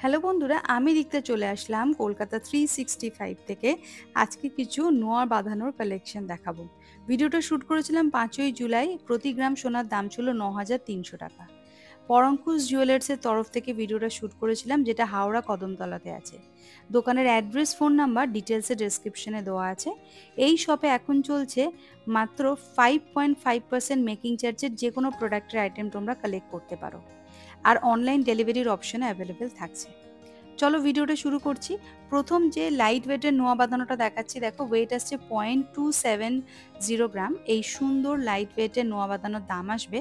Hello বন্ধুরা, আমি দেখতে চলে আসলাম কলকাতা 365 থেকে। আজকে কিছু নোয়া বাঁধানোর কালেকশন দেখাবো। ভিডিওটা শ্যুট করেছিলাম 5ই জুলাই। প্রতি গ্রাম সোনার দাম ছিল 9,300 টাকা। পরঙ্কুশ জুয়েলার্সের তরফ থেকে ভিডিওটা শ্যুট করেছিলাম, যেটা হাওড়া কদমতলাতে আছে। দোকানের অ্যাড্রেস, ফোন নাম্বার ডিটেলসে ডেসক্রিপশনে দেওয়া আছে। এই শপে এখন চলছে মাত্র 5.5% মেকিং চার্জের যে কোনো প্রোডাক্টের আইটেম তোমরা কালেক্ট করতে পারো, আর অনলাইন ডেলিভারির অপশনে অ্যাভেলেবেল থাকছে। চলো ভিডিওটা শুরু করছি। প্রথম যে লাইট ওয়েটের নোয়া বাঁধানোটা দেখাচ্ছি, দেখো ওয়েট আসছে 0.270 গ্রাম। এই সুন্দর লাইট ওয়েটের নোয়া বাঁধানোর দাম আসবে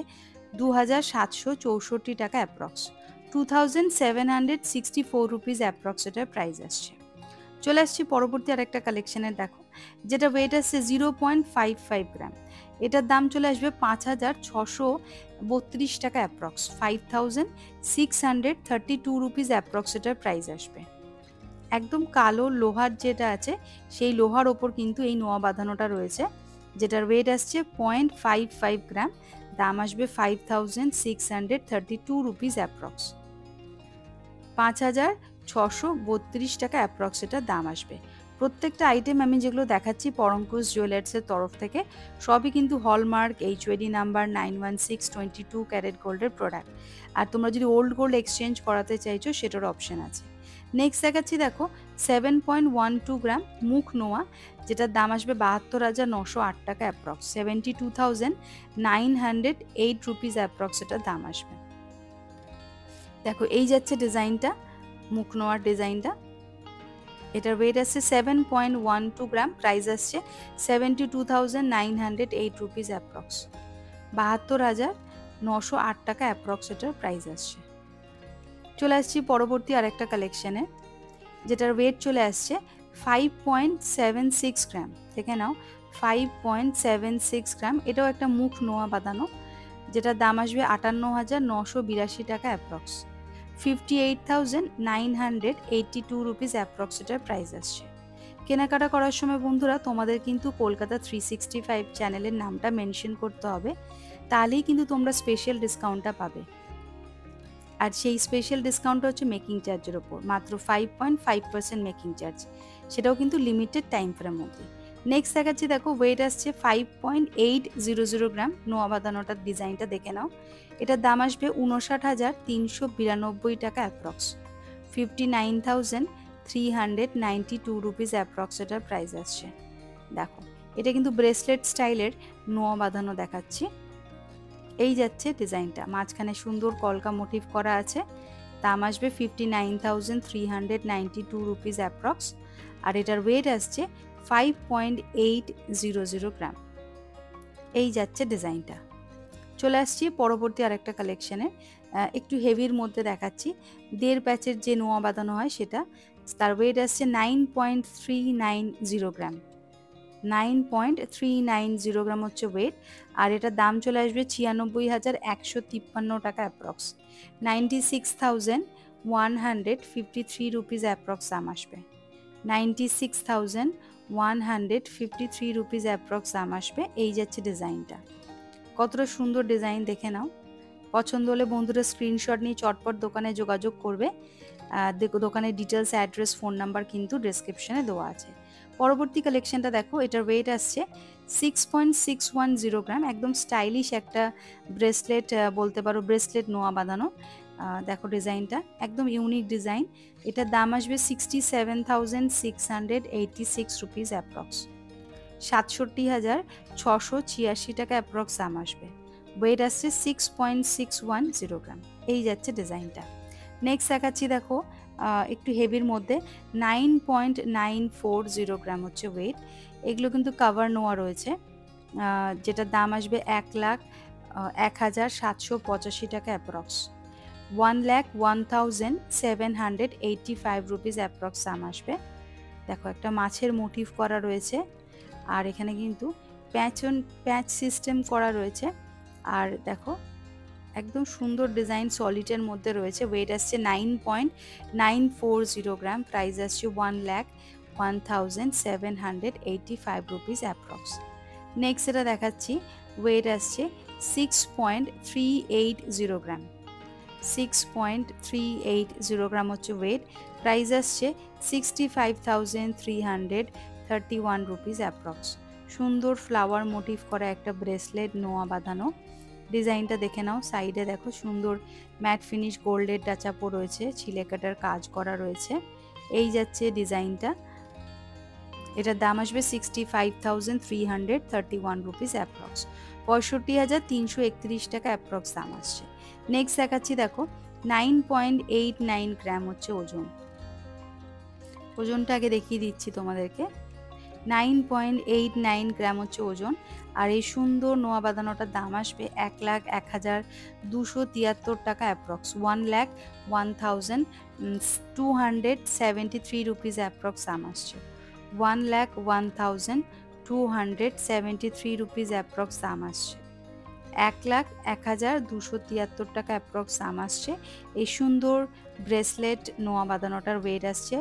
2,764 টাকা অ্যাপ্রক্স, 2,764 রুপিস অ্যাপ্রক্স এটার প্রাইস আসছে। চলে আসছি পরবর্তী আরেকটা কালেকশনের, দেখো যেটা ওয়েট আসছে 0.55 গ্রাম। এটার দাম চলে আসবে 5,632 টাকা অ্যাপ্রক্স, 5,632 রুপিস অ্যাপ্রক্স এটার প্রাইস আসবে। একদম কালো লোহার যেটা আছে, সেই লোহার ওপর কিন্তু এই নোয়া বাঁধানোটা রয়েছে, যেটার ওয়েট আসছে 0.55 গ্রাম। দাম আসবে 5,632 রুপিস অ্যাপ্রক্স, 5,632 টাকা অ্যাপ্রক্স এটার দাম আসবে। প্রত্যেকটা আইটেম আমি যেগুলো দেখাচ্ছি পরঙ্কুশ জুয়েলার্সের তরফ থেকে, সবই কিন্তু হলমার্ক, HUID নাম্বার 916 22 ক্যারেট গোল্ডের প্রোডাক্ট। আর তোমরা যদি ওল্ড গোল্ড এক্সচেঞ্জ করাতে চাইছো সেটার অপশন আছে। নেক্সট দেখাচ্ছি, দেখো 7.12 গ্রাম মুখ নোয়া, যেটার দাম আসবে 72,908 টাকা অ্যাপ্রক্স, 72,908 রুপিস অ্যাপ্রক্স এটার দাম আসবে। দেখো এই যাচ্ছে ডিজাইনটা, মুখ নোয়ার ডিজাইনটা। এটার ওয়েট আসছে 7.12 গ্রাম, প্রাইস আসছে 72,908 রুপিস অ্যাপ্রক্স, 72,908 টাকা অ্যাপ্রক্স এটার প্রাইস আসছে। চলে আসছি পরবর্তী আরেকটা কালেকশনে, যেটার ওয়েট চলে আসছে 5.76 গ্রাম। দেখে নাও, 5.76 গ্রাম। এটাও একটা মুখ নোয়া বাঁধানো, যেটার দাম আসবে 58,982 টাকা অ্যাপ্রক্স, 58,982 রুপিস অ্যাপ্রক্স এটার প্রাইস আসছে। কেনাকাটা করার সময় বন্ধুরা তোমাদের কিন্তু কলকাতা 365 চ্যানেলের নামটা মেনশন করতে হবে, তাহলেই কিন্তু তোমরা স্পেশাল ডিসকাউন্টটা পাবে। আর সেই স্পেশাল ডিসকাউন্টটা হচ্ছে মেকিং চার্জের ওপর, মাত্র 5.5% মেকিং চার্জ, সেটাও কিন্তু লিমিটেড টাইম ফ্রেমের মধ্যে। নেক্সট দেখাচ্ছি, দেখো ওয়েট আসছে 5.800 গ্রাম। নোয়া বাঁধানোটার ডিজাইনটা দেখে নাও। এটার দাম আসবে 59,392 টাকা অ্যাপ্রক্স, 59,392 রুপিস অ্যাপ্রক্স এটার প্রাইস আসছে। দেখো এটা কিন্তু ব্রেসলেট স্টাইলের নোয়া বাঁধানো দেখাচ্ছি। এই যাচ্ছে ডিজাইনটা, মাঝখানে সুন্দর কলকা মোটিভ করা আছে। দাম আসবে 59,392 রুপিস অ্যাপ্রক্স, আর এটার ওয়েট আসছে 5.800 গ্রাম। এই যাচ্ছে ডিজাইনটা। চলে আসছি পরবর্তী আরেকটা কালেকশনে, একটু হেভির মধ্যে দেখাচ্ছি। 1.5 প্যাচের যে নোয়া বাঁধানো হয় সেটা, তার ওয়েট আসছে 9.390 গ্রাম, 9.390 গ্রাম হচ্ছে ওয়েট। আর এটার দাম চলে আসবে 96,153 টাকা অ্যাপ্রক্স, 96,153 রুপিস অ্যাপ্রক্স দাম আসবে, 96,153 রুপিস অ্যাপ্রক্স দাম আসবে। এই যাচ্ছে ডিজাইনটা, কতটা সুন্দর ডিজাইন দেখে নাও। পছন্দ হলে বন্ধুরা স্ক্রিনশট নিয়ে চটপট দোকানে যোগাযোগ করবে। দোকানের ডিটেলস, অ্যাড্রেস, ফোন নাম্বার কিন্তু ডেসক্রিপশনে দেওয়া আছে। পরবর্তী কালেকশনটা দেখো, এটার ওয়েট আসছে 6.610 গ্রাম। একদম স্টাইলিশ একটা ব্রেসলেট বলতে পারো, ব্রেসলেট নোয়া বাঁধানো। দেখো ডিজাইনটা একদম ইউনিক ডিজাইন। এটার দাম আসবে 67,686 রুপিস অ্যাপ্রক্স, 67,686 টাকা অ্যাপ্রক্স দাম আসবে। ওয়েট আসছে 6.610 গ্রাম। এই যাচ্ছে ডিজাইনটা। নেক্সট দেখাচ্ছি, দেখো একটু হেভির মধ্যে 9.940 গ্রাম হচ্ছে ওয়েট। এগুলো কিন্তু কাভার নোয়া রয়েছে, যেটার দাম আসবে 1,01,785 টাকা অ্যাপ্রক্স, 1,01,785 রুপিস অ্যাপ্রক্স দাম আসবে। দেখো একটা মাছের মোটিভ করা রয়েছে, আর এখানে কিন্তু প্যাচ সিস্টেম করা রয়েছে। আর দেখো একদম সুন্দর ডিজাইন, সলিডের মধ্যে রয়েছে। ওয়েট আসছে 9.940 গ্রাম, প্রাইস আসছে 1,01,785 রুপিস অ্যাপ্রক্স। নেক্সট এটা দেখাচ্ছি, ওয়েট আসছে 6.380 গ্রাম, 6.380 গ্রাম হচ্ছে ওয়েট। প্রাইস আসছে 65,331 রুপিস অ্যাপ্রক্স। সুন্দর ফ্লাওয়ার মোটিভ করা একটা ব্রেসলেট, নোয়া বাঁধানো। ডিজাইনটা দেখে নাও, সাইডে দেখো সুন্দর ম্যাট ফিনিশ গোল্ডের টাচাপো রয়েছে, ছিলে কাটার কাজ করা রয়েছে। এই যাচ্ছে ডিজাইনটা। এটার দাম আসবে 65,331 রুপিস অ্যাপ্রক্স, 65,331 টাকা অ্যাপ্রক্স দাম আসছে। নেক্সট দেখাচ্ছি দেখো 9.89 গ্রাম হচ্ছে ওজন। ওজনটা আগে দেখিয়ে দিচ্ছি তোমাদেরকে। 9.89 গ্রাম হচ্ছে ওজন। আর এই সুন্দর নোয়া বাঁধানোটার দাম আসবে 1,01,273 টাকা অ্যাপ্রক্স, 1,01,273 রুপিস অ্যাপ্রক্স দাম আসছে। 1,01,273 রুপিস অ্যাপ্রক্স দাম আসছে। 1,01,273 টাকা অ্যাপ্রক্স দাম আসছে। এই সুন্দর ব্রেসলেট নোয়া বাঁধানোটার ওয়েট আসছে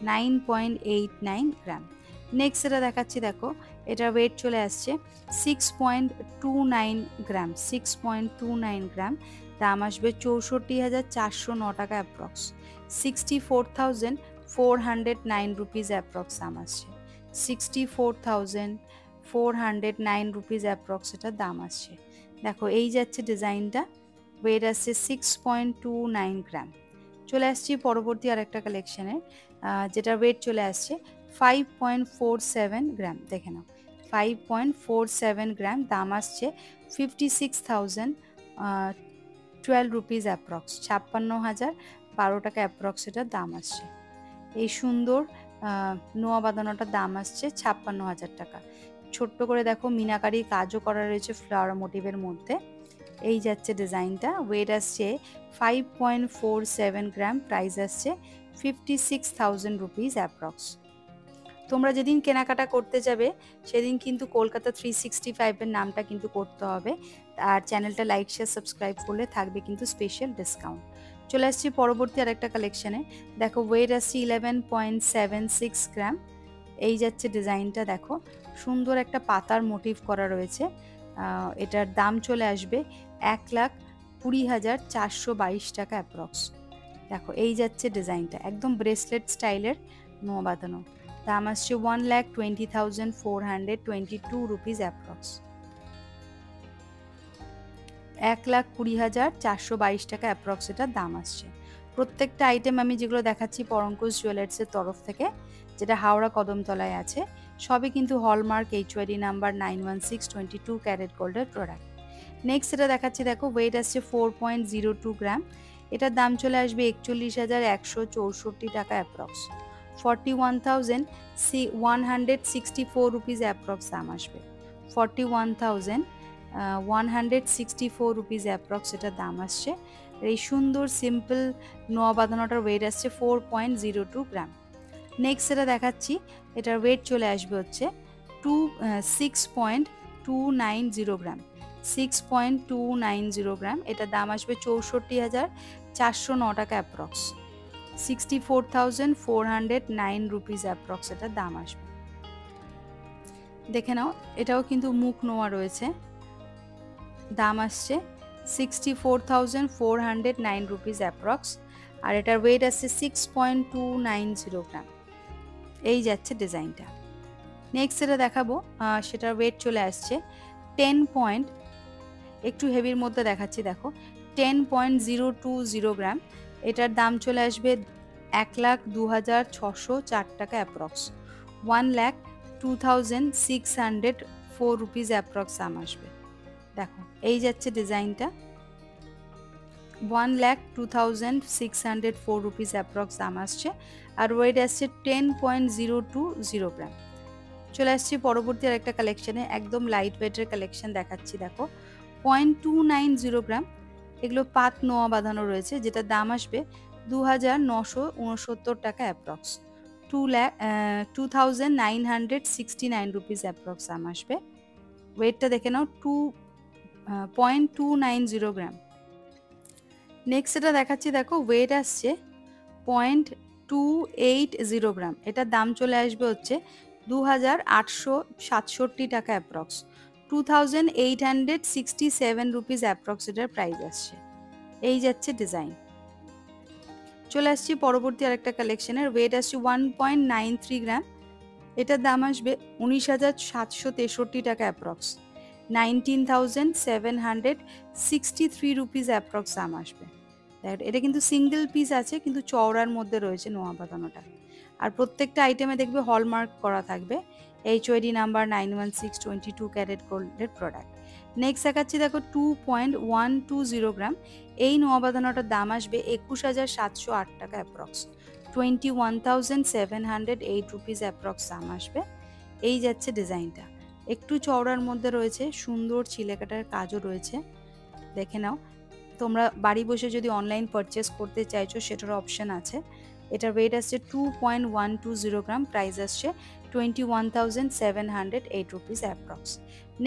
9.89 গ্রাম। নেক্সট এটা দেখাচ্ছি দেখো, এটার ওয়েট চলে আসছে 6.29 গ্রাম। 6.29 গ্রাম, দাম আসবে 64,409 টাকা অ্যাপ্রক্স, 64,409 রুপিস অ্যাপ্রক্স দাম আসছে। 64,409 রুপিস অ্যাপ্রক্স এটার দাম আসছে। দেখো এই যাচ্ছে ডিজাইনটা, ওয়েট আসছে 6.29 গ্রাম। চলে আসছি পরবর্তী আরেকটা কালেকশানে, যেটার ওয়েট চলে আসছে 5.47 গ্রাম। দেখে নাও 5.47 গ্রাম, দাম আসছে 56,012 রুপিস অ্যাপ্রক্স, 56,012 টাকা অ্যাপ্রক্স এটার দাম আসছে। এই সুন্দর নোয়া বাঁধানোটার দাম আসছে 56,000 টাকা। ছোট্ট করে দেখো মিনাকারি কাজও করা রয়েছে ফ্লাওয়ার মোটিভের মধ্যে। এই যাচ্ছে ডিজাইনটা, ওয়েট আসছে 5.47 গ্রাম, প্রাইস আসছে 56,000 রুপিস অ্যাপ্রক্স। তোমরা যেদিন কেনাকাটা করতে যাবে সেদিন কিন্তু কলকাতা 365-এর নামটা কিন্তু করতে হবে, আর চ্যানেলটা লাইক শেয়ার সাবস্ক্রাইব করলে থাকবে কিন্তু স্পেশাল ডিসকাউন্ট। চলে আসছি পরবর্তী আরেকটা কালেকশানে। দেখো ওয়েট আসছে 11.76 গ্রাম। এই যাচ্ছে ডিজাইনটা, দেখো সুন্দর একটা পাতার মোটিভ করা রয়েছে। এটার দাম চলে আসবে 1,20,422 টাকা অ্যাপ্রক্স। দেখো এই যাচ্ছে ডিজাইনটা, একদম ব্রেসলেট স্টাইলের নোয়া বাঁধানো। দাম আসছে 1,20,422 রুপিস অ্যাপ্রক্স, 1,20,422 টাকা অ্যাপ্রক্স এটার দাম আসছে। প্রত্যেকটা আইটেম আমি যেগুলো দেখাচ্ছি পরঙ্কুশ জুয়েলার্সের তরফ থেকে, যেটা হাওড়া কদমতলায় আছে, সবই কিন্তু হলমার্ক HYD নাম্বার 91622 ক্যারেট গোল্ডের প্রোডাক্ট। নেক্সট এটা দেখাচ্ছি দেখো, ওয়েট আসছে 4.02 গ্রাম। এটার দাম চলে আসবে 41,164 টাকা অ্যাপ্রক্স, 41,164 রুপিস অ্যাপ্রক্স দাম আসবে। 41,164 রুপিস অ্যাপ্রক্স এটার দাম আসছে। এই সুন্দর সিম্পল নোয়া বাঁধানোটার ওয়েট আসছে 4.02 গ্রাম। নেক্সট এটা দেখাচ্ছি, এটার ওয়েট চলে আসবে হচ্ছে 6.290 গ্রাম। 6.290 গ্রাম, এটার দাম আসবে 64,409 টাকা অ্যাপ্রক্স, 64,409 রুপিস অ্যাপ্রক্স এটার দাম আসবে। দেখে নাও এটাও কিন্তু মুখ নোয়া রয়েছে, দাম আসছে 64,409 রুপিস অ্যাপ্রক্স, আর এটার ওয়েট আসছে 6.290 গ্রাম। এই যাচ্ছে ডিজাইনটা। নেক্সট যেটা দেখাবো সেটার ওয়েট চলে আসছে 10 একটু হেভির মধ্যে দেখাচ্ছি দেখো, 10.020 গ্রাম। এটার দাম চলে আসবে 1,02,604 টাকা অ্যাপ্রক্স, 1,02,604 রুপিস অ্যাপ্রক্স দাম আসবে। দেখো এই যাচ্ছে ডিজাইনটা, 1,02,604 রুপিস অ্যাপ্রক্স দাম আসছে, আর ওয়েট আসছে 10.020 গ্রাম। চলে আসছি পরবর্তী আর একটা কালেকশানে, একদম লাইট ওয়েটের কালেকশন দেখাচ্ছি দেখো, 0.290 গ্রাম। এগুলো পাত নোয়া বাঁধানো রয়েছে, যেটা দাম আসবে 2,969 টাকা অ্যাপ্রক্স, 2,969 রুপিস অ্যাপ্রক্স দাম আসবে। ওয়েটটা দেখে নাও 0.290 গ্রাম। নেক্সট এটা দেখাচ্ছি দেখো, ওয়েট আসছে 0.280 গ্রাম। এটার দাম চলে আসবে হচ্ছে 2,867 টাকা অ্যাপ্রক্স, 2,867 রুপিস অ্যাপ্রক্স এটার প্রাইস আসছে। এই যাচ্ছে ডিজাইন। চলে আসছি পরবর্তী আরেকটা কালেকশনের। ওয়েট আসছে 1.93 গ্রাম। এটার দাম আসবে 19,763 টাকা অ্যাপ্রক্স, 19,763 রুপিস অ্যাপ্রক্স দাম আসবে। এটা কিন্তু সিঙ্গেল পিস আছে, কিন্তু চওড়ার মধ্যে রয়েছে নোয়া বাঁধানোটা। আর প্রত্যেকটা আইটেমে দেখবে হলমার্ক করা থাকবে, HOD নাম্বার 916 22 ক্যারেট গোল্ডের প্রোডাক্ট। নেক্সট দেখাচ্ছি দেখো 2.120 গ্রাম। এই নোয়া বাঁধানোটার দাম আসবে 21,708 টাকা অ্যাপ্রক্স, 21,708 রুপিস অ্যাপ্রক্স দাম আসবে। এই যাচ্ছে ডিজাইনটা, একটু চওড়ার মধ্যে রয়েছে, সুন্দর ছিলেকাটার কাজও রয়েছে, দেখে নাও। তোমরা বাড়ি বসে যদি অনলাইন পারচেস করতে চাইছো সেটার অপশন আছে। এটার ওয়েট আসছে 2.120 গ্রাম, প্রাইস আসছে 21,708 রুপিস অ্যাপ্রক্স।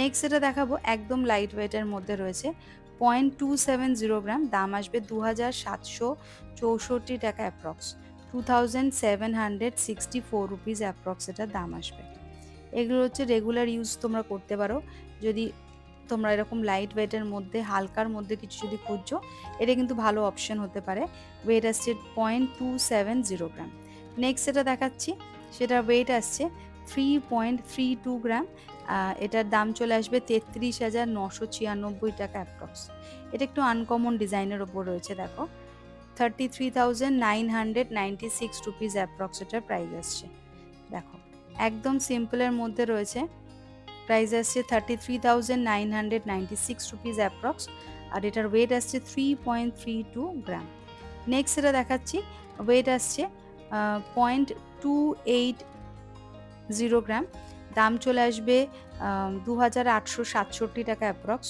নেক্সট এটা দেখাবো একদম লাইট ওয়েটের মধ্যে রয়েছে, 0.270 গ্রাম, দাম আসবে 2,764 টাকা অ্যাপ্রক্স, 2,764 রুপিস অ্যাপ্রক্স এটার দাম আসবে। এগুলো হচ্ছে রেগুলার ইউজ তোমরা করতে পারো। যদি তোমরা এরকম লাইট ওয়েটের মধ্যে হালকার মধ্যে কিছু যদি খুঁজছো, এটা কিন্তু ভালো অপশন হতে পারে। ওয়েট আসছে 0.270 গ্রাম। নেক্সট এটা দেখাচ্ছি, সেটার ওয়েট আসছে 3.32 গ্রাম। এটার দাম চলে আসবে 33,996 টাকা অ্যাপ্রক্স। এটা একটু আনকমন ডিজাইনের ওপর রয়েছে, দেখো 33,996 রুপিস অ্যাপ্রক্স এটার প্রাইস আসছে। দেখো একদম সিম্পলের মধ্যে রয়েছে, প্রাইস আসছে 33,996 রুপিস অ্যাপ্রক্স, আর এটার ওয়েট আসছে 3.32 গ্রাম। নেক্সট এটা দেখাচ্ছি, ওয়েট আসছে 0.280 গ্রাম, দাম চলে আসবে 2,867 টাকা অ্যাপ্রক্স,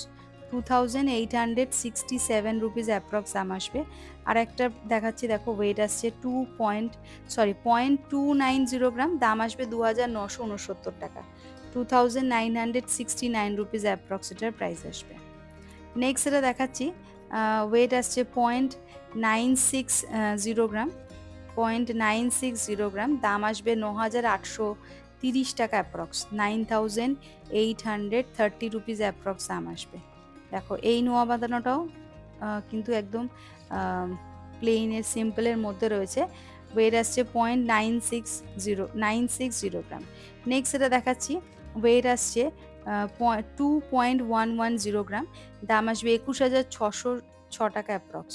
2,867 রুপিস অ্যাপ্রক্স দাম আসবে। আর একটা দেখাচ্ছি, দেখো ওয়েট আসছে 0.290 গ্রাম, দাম আসবে 2,969 টাকা, 2,969 রুপিস অ্যাপ্রক্স এটার প্রাইস আসবে। নেক্সট এটা দেখাচ্ছি, ওয়েট আসছে 0.960 গ্রাম, 0.960 গ্রাম, দাম আসবে 9,830 টাকা অ্যাপ্রক্স, 9,830 রুপিস অ্যাপ্রক্স দাম আসবে। দেখো এই নোয়া বাঁধানোটাও কিন্তু একদম প্লেনের সিম্পলের মধ্যে রয়েছে, ওয়েট আসছে 0.960 গ্রাম। নেক্সট এটা দেখাচ্ছি, ওয়েট আসছে 2.110 গ্রাম, দাম আসবে 21,606 টাকা অ্যাপ্রক্স,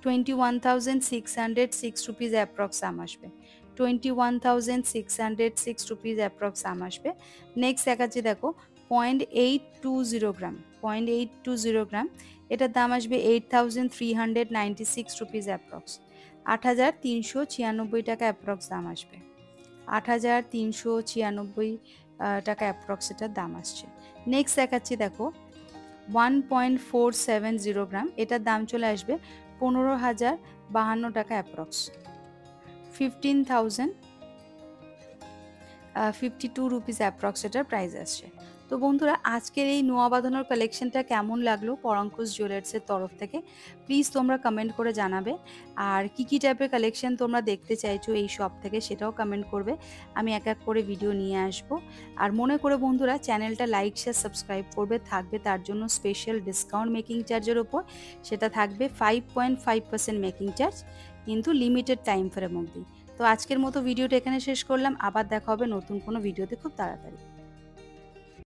21,606 রুপিস অ্যাপ্রক্স দাম আসবে, 21,606 রুপিস অ্যাপ্রক্স দাম আসবে। নেক্সট দেখাচ্ছি দেখো 0.820 গ্রাম, 0.820 গ্রাম, এটার দাম আসবে 8,396 রুপিস অ্যাপ্রক্স, 8,396 টাকা অ্যাপ্রক্স দাম আসবে, 8,396 টাকা অ্যাপ্রক্স এটার দাম আসছে। নেক্সট দেখাচ্ছি দেখো 1.470 গ্রাম, এটার দাম চলে আসবে 15,052 টাকা অ্যাপ্রক্স, 15,052 রুপিস অ্যাপ্রক্স এটার প্রাইস আসছে। তো বন্ধুরা, আজকের এই নোয়া বাঁধানোর কালেকশনটা কেমন লাগলো পরাঙ্কুশ জুয়েলার্সের তরফ থেকে প্লিজ তোমরা কমেন্ট করে জানাবে। আর কি কি টাইপের কালেকশন তোমরা দেখতে চাইছো এই শপ থেকে সেটাও কমেন্ট করবে, আমি এক এক করে ভিডিও নিয়ে আসব। আর মনে করে বন্ধুরা চ্যানেলটা লাইক শেয়ার সাবস্ক্রাইব করবে, থাকবে তার জন্য স্পেশাল ডিসকাউন্ট মেকিং চার্জের ওপর, সেটা থাকবে 5.5% মেকিং চার্জ, কিন্তু লিমিটেড টাইম ফ্রেমের মধ্যেই। তো আজকের মতো ভিডিওটা এখানে শেষ করলাম, আবার দেখা হবে নতুন কোনো ভিডিওতে খুব তাড়াতাড়ি।